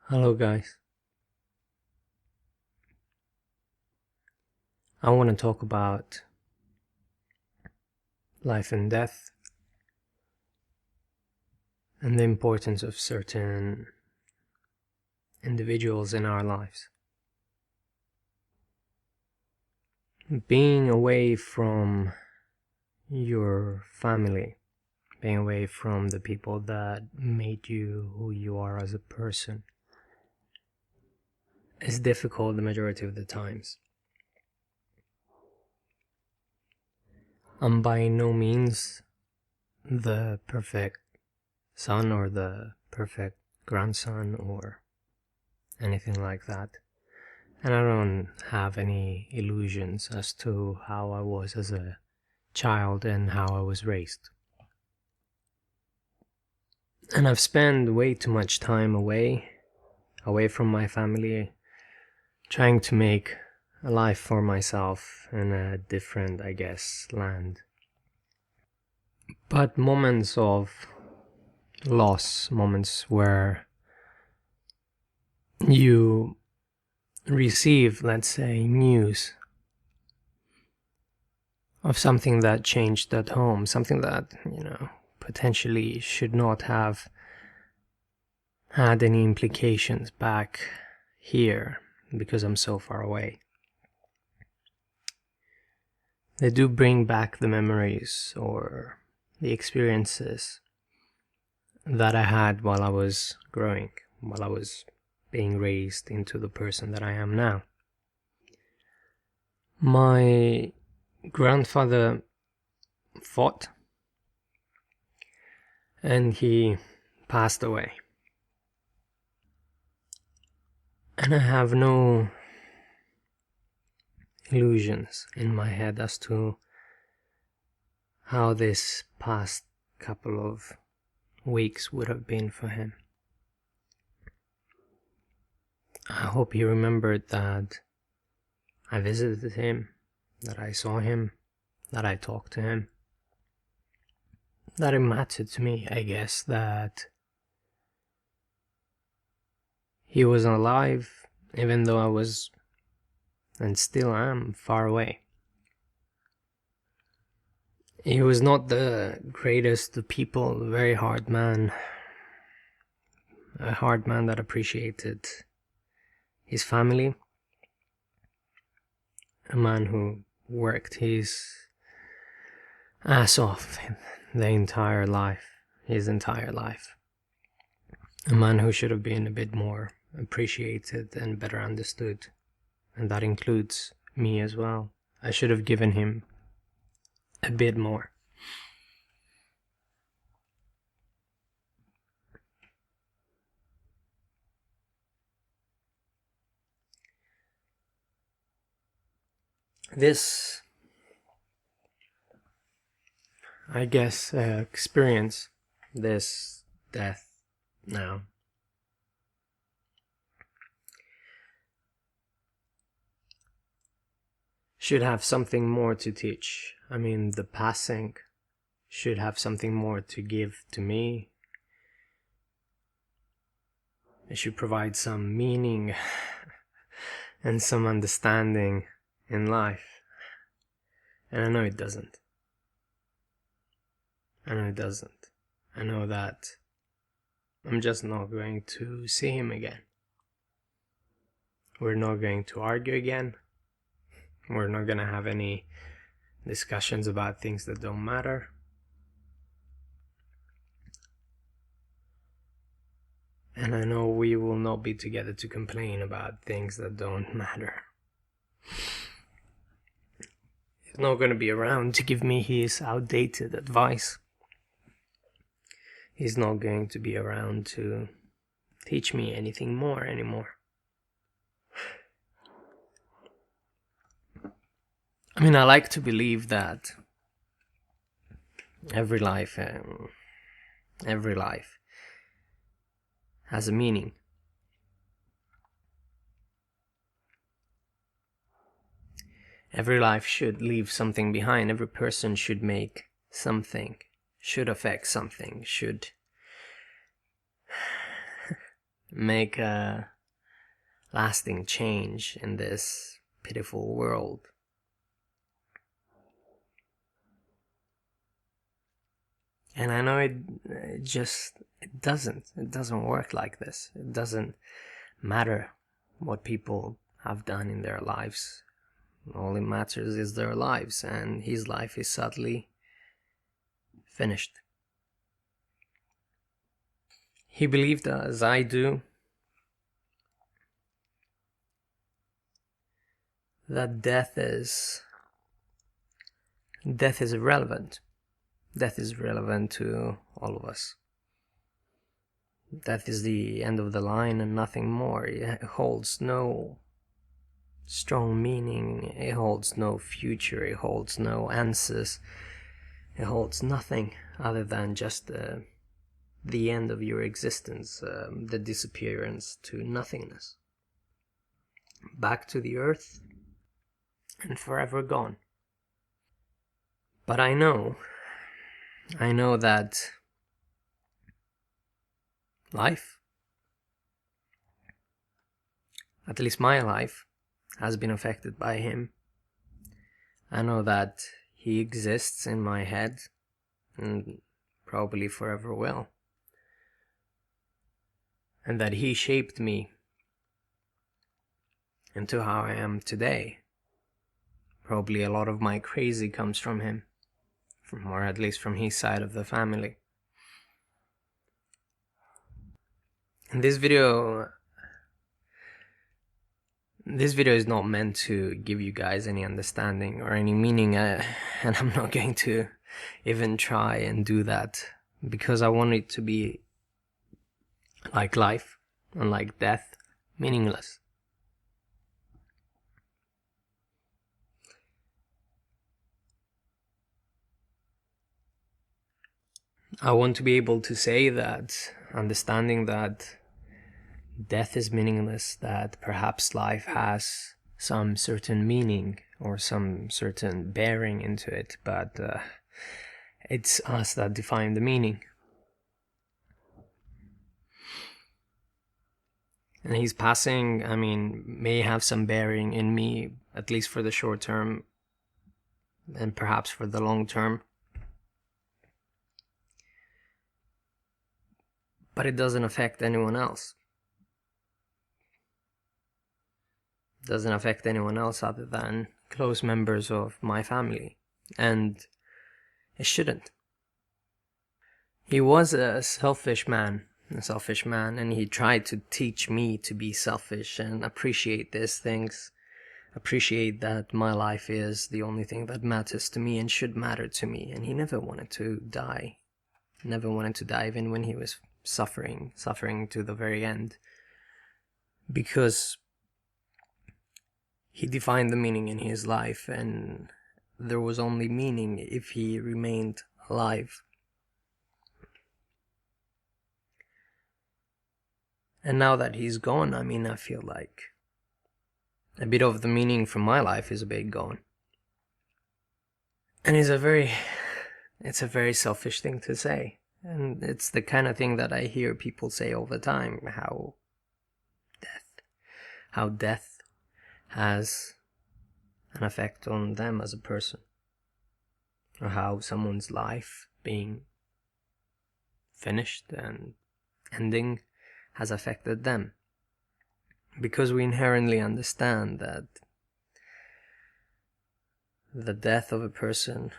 Hello guys, I want to talk about life and death and the importance of certain individuals in our lives. Being away from your family, being away from the people that made you who you are as a person is difficult the majority of the times. I'm by no means the perfect son or the perfect grandson or anything like that, and I don't have any illusions as to how I was as a child and how I was raised. And I've spent way too much time away from my family, trying to make a life for myself in a different, land. But moments of loss, moments where you receive, let's say, news of something that changed at home, something that, potentially should not have had any implications back here because I'm so far away. They do bring back the memories or the experiences that I had while I was growing, while I was being raised into the person that I am now. My grandfather fought and he passed away. And I have no illusions in my head as to how this past couple of weeks would have been for him. I hope he remembered that I visited him, that I saw him, that I talked to him, that it mattered to me, I guess, that he was alive even though I was, and still am, far away. He was not the greatest of people, a very hard man, a hard man that appreciated his family, a man who worked his ass off his entire life, a man who should have been a bit more appreciated and better understood, and that includes me as well. I should have given him a bit more. This, I guess, experience, this death now, should have something more to teach. I mean, the passing should have something more to give to me. It should provide some meaning and some understanding in life. And I know it doesn't. I know that I'm just not going to see him again. We're not going to argue again. We're not going to have any discussions about things that don't matter. And I know we will not be together to complain about things that don't matter. He's not going to be around to give me his outdated advice. He's not going to be around to teach me anything more anymore. I mean, I like to believe that every life has a meaning. Every life should leave something behind. Every person should make something, should affect something, should make a lasting change in this pitiful world. And I know it doesn't work like this. It doesn't matter what people have done in their lives. All it matters is their lives, and his life is sadly finished. He believed, as I do, that death is irrelevant. Death is relevant to all of us. Death is the end of the line and nothing more. It holds no strong meaning. It holds no future. It holds no answers. It holds nothing other than just the end of your existence, the disappearance to nothingness. Back to the earth and forever gone. But I know that life, at least my life, has been affected by him. I know that he exists in my head and probably forever will. And that he shaped me into how I am today. Probably a lot of my crazy comes from him, or at least from his side of the family. And this video is not meant to give you guys any understanding or any meaning, and I'm not going to even try and do that, because I want it to be like life and like death, meaningless. I want to be able to say that, understanding that death is meaningless, that perhaps life has some certain meaning or some certain bearing into it, but it's us that define the meaning. And his passing, may have some bearing in me, at least for the short term, and perhaps for the long term. But it doesn't affect anyone else. It doesn't affect anyone else other than close members of my family. And it shouldn't. He was a selfish man, and he tried to teach me to be selfish and appreciate these things. Appreciate that my life is the only thing that matters to me and should matter to me. And he never wanted to die. Never wanted to die, even when he was suffering to the very end, because he defined the meaning in his life, and there was only meaning if he remained alive. And now that he's gone, I feel like a bit of the meaning from my life is a bit gone. And it's a very selfish thing to say. And it's the kind of thing that I hear people say all the time, how death has an effect on them as a person, or how someone's life being finished and ending has affected them. Because we inherently understand that the death of a person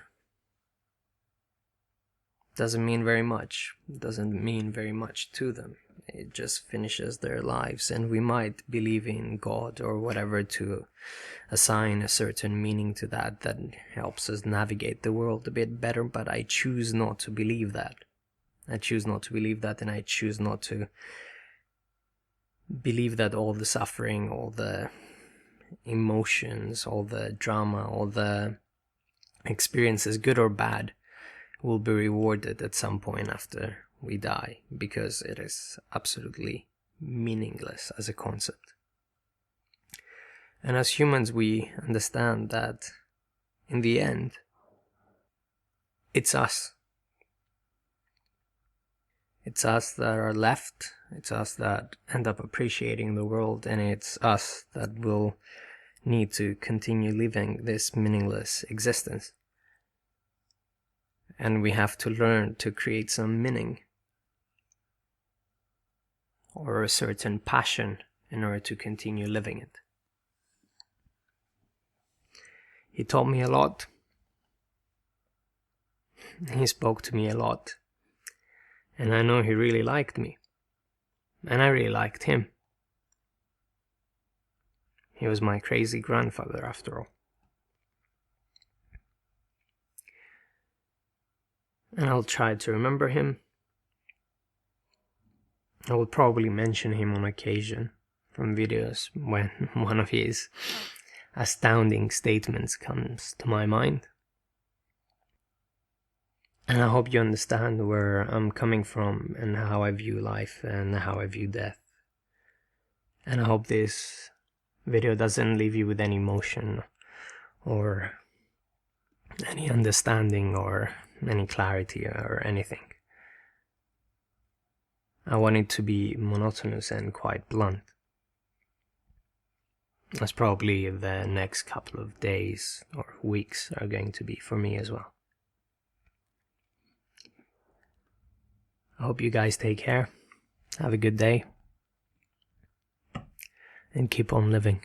doesn't mean very much. It doesn't mean very much to them. It just finishes their lives, and we might believe in God or whatever to assign a certain meaning to that helps us navigate the world a bit better, but I choose not to believe that. I choose not to believe that, and I choose not to believe that all the suffering, all the emotions, all the drama, all the experiences, good or bad, will be rewarded at some point after we die, because it is absolutely meaningless as a concept. And as humans, we understand that in the end, it's us. It's us that are left It's us that end up appreciating the world, and it's us that will need to continue living this meaningless existence. And we have to learn to create some meaning or a certain passion in order to continue living it. He taught me a lot. He spoke to me a lot. And I know he really liked me. And I really liked him. He was my crazy grandfather, after all. And I'll try to remember him. I will probably mention him on occasion from videos when one of his astounding statements comes to my mind. And I hope you understand where I'm coming from and how I view life and how I view death. And I hope this video doesn't leave you with any emotion or any understanding or any clarity or anything. I want it to be monotonous and quite blunt. That's probably the next couple of days or weeks are going to be for me as well. I hope you guys take care. Have a good day. And keep on living.